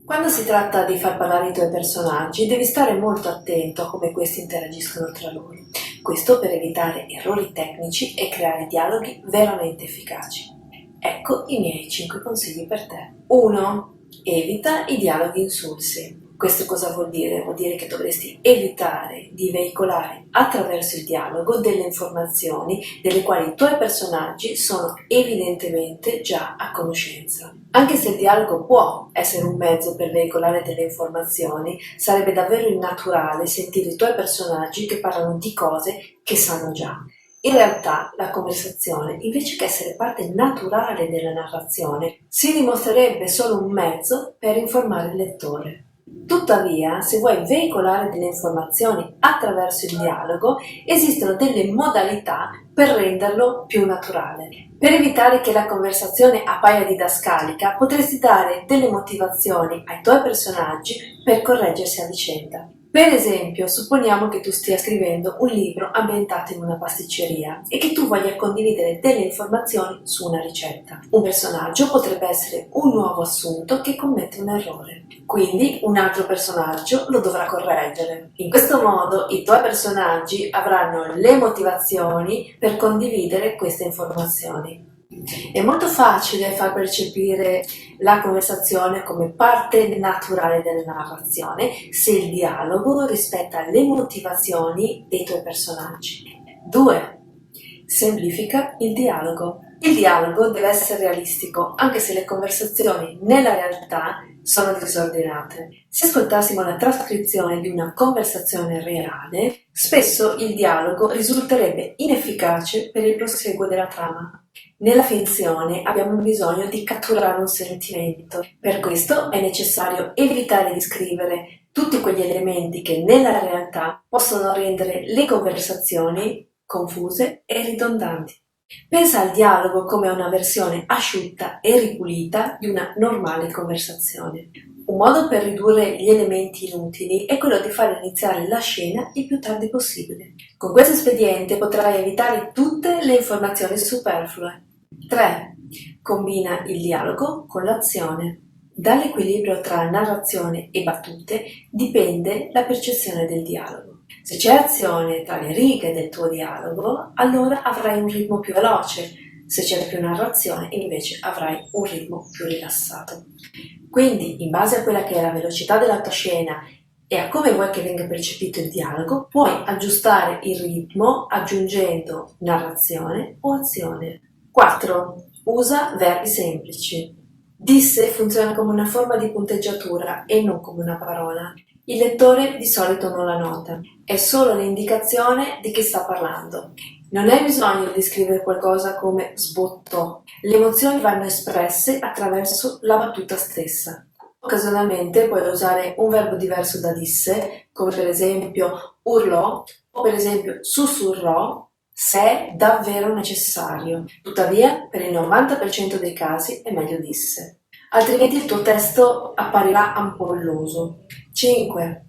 Quando si tratta di far parlare i tuoi personaggi, devi stare molto attento a come questi interagiscono tra loro. Questo per evitare errori tecnici e creare dialoghi veramente efficaci. Ecco i miei 5 consigli per te. 1. Evita i dialoghi insulsi. Questo cosa vuol dire? Vuol dire che dovresti evitare di veicolare attraverso il dialogo delle informazioni delle quali i tuoi personaggi sono evidentemente già a conoscenza. Anche se il dialogo può essere un mezzo per veicolare delle informazioni, sarebbe davvero innaturale sentire i tuoi personaggi che parlano di cose che sanno già. In realtà la conversazione, invece che essere parte naturale della narrazione, si dimostrerebbe solo un mezzo per informare il lettore. Tuttavia, se vuoi veicolare delle informazioni attraverso il dialogo, esistono delle modalità per renderlo più naturale. Per evitare che la conversazione appaia didascalica, potresti dare delle motivazioni ai tuoi personaggi per correggersi a vicenda. Per esempio, supponiamo che tu stia scrivendo un libro ambientato in una pasticceria e che tu voglia condividere delle informazioni su una ricetta. Un personaggio potrebbe essere un nuovo assunto che commette un errore. Quindi un altro personaggio lo dovrà correggere. In questo modo i tuoi personaggi avranno le motivazioni per condividere queste informazioni. È molto facile far percepire la conversazione come parte naturale della narrazione se il dialogo rispetta le motivazioni dei tuoi personaggi. 2. Semplifica il dialogo. Il dialogo deve essere realistico, anche se le conversazioni nella realtà sono disordinate. Se ascoltassimo la trascrizione di una conversazione reale, spesso il dialogo risulterebbe inefficace per il proseguo della trama. Nella finzione abbiamo bisogno di catturare un sentimento, per questo è necessario evitare di scrivere tutti quegli elementi che nella realtà possono rendere le conversazioni confuse e ridondanti. Pensa al dialogo come a una versione asciutta e ripulita di una normale conversazione. Un modo per ridurre gli elementi inutili è quello di far iniziare la scena il più tardi possibile. Con questo espediente potrai evitare tutte le informazioni superflue. 3. Combina il dialogo con l'azione. Dall'equilibrio tra narrazione e battute dipende la percezione del dialogo. Se c'è azione tra le righe del tuo dialogo, allora avrai un ritmo più veloce. Se c'è più narrazione, invece avrai un ritmo più rilassato. Quindi, in base a quella che è la velocità della tua scena e a come vuoi che venga percepito il dialogo, puoi aggiustare il ritmo aggiungendo narrazione o azione. 4. Usa verbi semplici. Disse funziona come una forma di punteggiatura e non come una parola. Il lettore di solito non la nota, è solo l'indicazione di chi sta parlando. Non hai bisogno di scrivere qualcosa come sbottò. Le emozioni vanno espresse attraverso la battuta stessa. Occasionalmente puoi usare un verbo diverso da disse, come per esempio urlò o per esempio sussurrò, se è davvero necessario. Tuttavia, per il 90% dei casi è meglio disse. Altrimenti il tuo testo apparirà ampolloso. 5.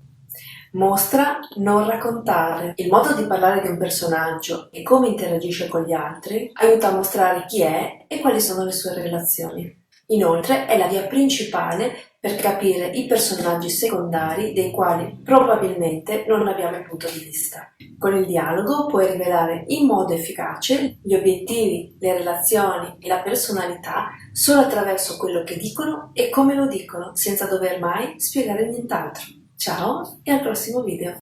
Mostra, non raccontare. Il modo di parlare di un personaggio e come interagisce con gli altri aiuta a mostrare chi è e quali sono le sue relazioni. Inoltre è la via principale per capire i personaggi secondari dei quali probabilmente non abbiamo il punto di vista. Con il dialogo puoi rivelare in modo efficace gli obiettivi, le relazioni e la personalità solo attraverso quello che dicono e come lo dicono, senza dover mai spiegare nient'altro. Ciao e al prossimo video!